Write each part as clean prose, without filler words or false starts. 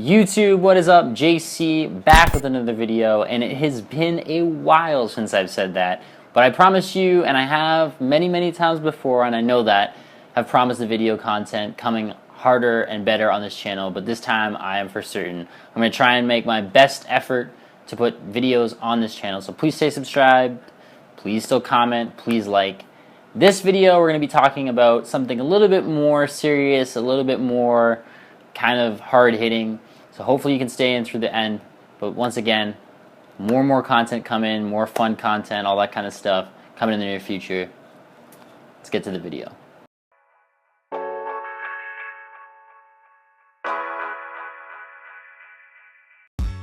YouTube, what is up? JC back with another video, and it has been a while since I've said that, but I promise you, and I have many times before, and I know that, have promised the video content coming harder and better on this channel, but this time I am for certain. I'm going to try and make my best effort to put videos on this channel, so please stay subscribed, please still comment, please like. This video we're going to be talking about something a little bit more serious, a little bit more kind of hard-hitting, so hopefully you can stay in through the end. But once again, more content coming, more fun content, all that kind of stuff coming in the near future. Let's get to the video.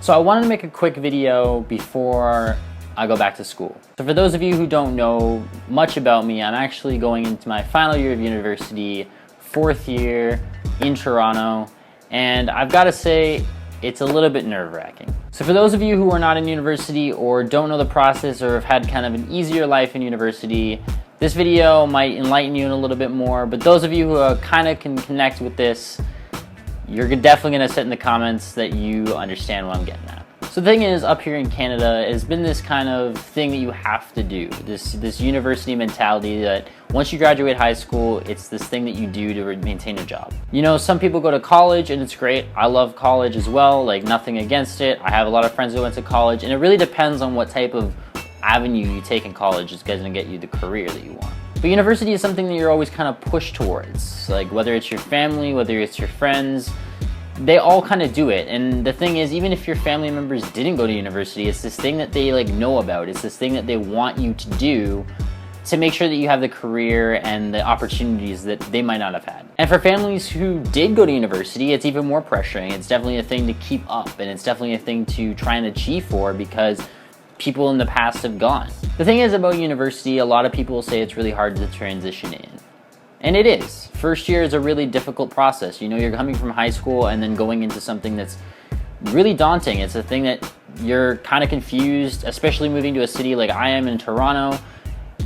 So I wanted to make a quick video before I go back to school. So for those of you who don't know much about me, I'm actually going into my final year of university, 4th year in Toronto, and I've got to say it's a little bit nerve-wracking. So for those of you who are not in university or don't know the process or have had kind of an easier life in university, this video might enlighten you in a little bit more, but those of you who kind of can connect with this, you're definitely going to sit in the comments that you understand what I'm getting at. So the thing is, up here in Canada, it's been this kind of thing that you have to do, this university mentality that once you graduate high school, it's this thing that you do to maintain a job. You know, some people go to college and it's great. I love college as well, like nothing against it. I have a lot of friends who went to college, and it really depends on what type of avenue you take in college is going to get you the career that you want. But university is something that you're always kind of pushed towards, like whether it's your family, whether it's your friends, they all kind of do it. And the thing is, even if your family members didn't go to university, it's this thing that they like know about. It's this thing that they want you to do to make sure that you have the career and the opportunities that they might not have had. And for families who did go to university, it's even more pressuring. It's definitely a thing to keep up, and it's definitely a thing to try and achieve for because people in the past have gone. The thing is about university, a lot of people say it's really hard to transition in. And it is. First year is a really difficult process. You know, you're coming from high school and then going into something that's really daunting. It's a thing that you're kind of confused, especially moving to a city like I am in Toronto.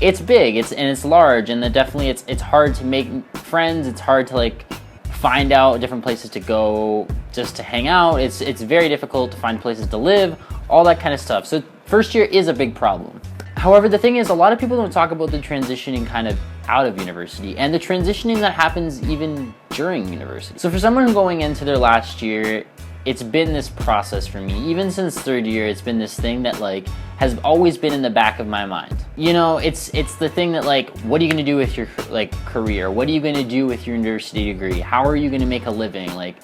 It's big, and it's large, and definitely it's hard to make friends. It's hard to like find out different places to go just to hang out. It's very difficult to find places to live, all that kind of stuff. So first year is a big problem. However, the thing is, a lot of people don't talk about the transitioning kind of out of university and the transitioning that happens even during university. So for someone going into their last year, it's been this process for me. Even since 3rd year, it's been this thing that like has always been in the back of my mind. You know, it's the thing that like, what are you gonna do with your like career? What are you gonna do with your university degree? How are you gonna make a living? Like,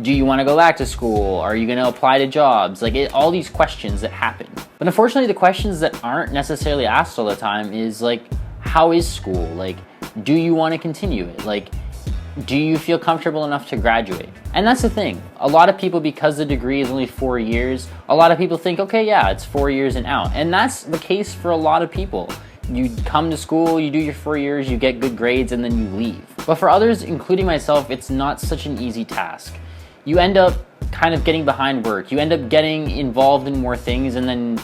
do you want to go back to school? Are you going to apply to jobs? Like all these questions that happen. But unfortunately, the questions that aren't necessarily asked all the time is like, how is school? Like, do you want to continue it? Like, do you feel comfortable enough to graduate? And that's the thing. A lot of people, because the degree is only 4 years, a lot of people think, okay, yeah, it's 4 years and out. And that's the case for a lot of people. You come to school, you do your 4 years, you get good grades, and then you leave. But for others, including myself, it's not such an easy task. You end up kind of getting behind work. You end up getting involved in more things and then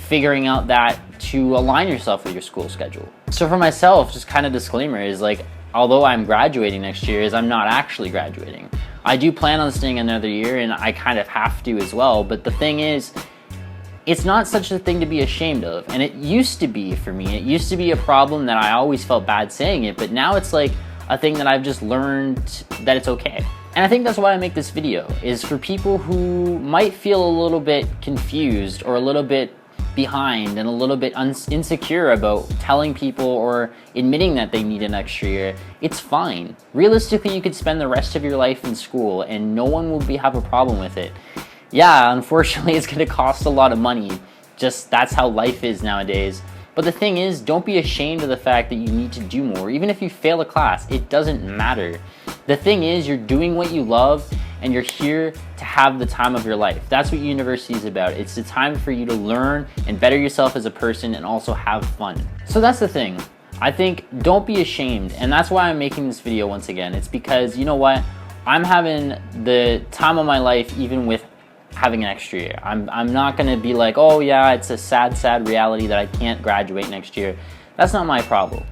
figuring out that to align yourself with your school schedule. So for myself, just kind of disclaimer is like, although I'm graduating next year, I'm not actually graduating. I do plan on staying another year, and I kind of have to as well. But the thing is, it's not such a thing to be ashamed of. And it used to be for me. It used to be a problem that I always felt bad saying it, but now it's like a thing that I've just learned that it's okay. And I think that's why I make this video, is for people who might feel a little bit confused or a little bit behind and a little bit insecure about telling people or admitting that they need an extra year. It's fine. Realistically, you could spend the rest of your life in school and no one will have a problem with it. Yeah, unfortunately, it's going to cost a lot of money. Just that's how life is nowadays. But the thing is, don't be ashamed of the fact that you need to do more. Even if you fail a class, it doesn't matter. The thing is, you're doing what you love and you're here to have the time of your life. That's what university is about. It's the time for you to learn and better yourself as a person and also have fun. So that's the thing. I think don't be ashamed, and that's why I'm making this video once again. It's because, you know what? I'm having the time of my life even with having an extra year. I'm not gonna be like, oh yeah, it's a sad reality that I can't graduate next year. That's not my problem.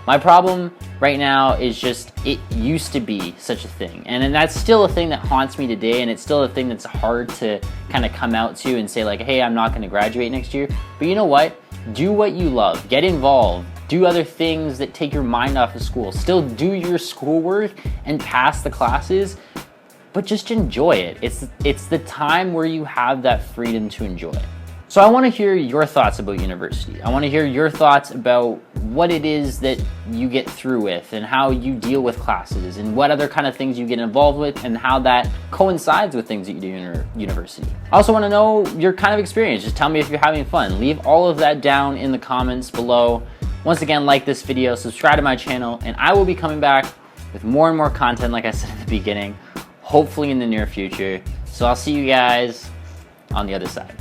My problem right now is just it used to be such a thing. And that's still a thing that haunts me today, and it's still a thing that's hard to kind of come out to and say like, hey, I'm not gonna graduate next year. But you know what? Do what you love, get involved, do other things that take your mind off of school. Still do your schoolwork and pass the classes, but just enjoy it. It's the time where you have that freedom to enjoy it. So I want to hear your thoughts about university. I want to hear your thoughts about what it is that you get through with and how you deal with classes and what other kind of things you get involved with and how that coincides with things that you do in university. I also want to know your kind of experience. Just tell me if you're having fun. Leave all of that down in the comments below. Once again, like this video, subscribe to my channel, and I will be coming back with more and more content, like I said at the beginning, hopefully in the near future. So I'll see you guys on the other side.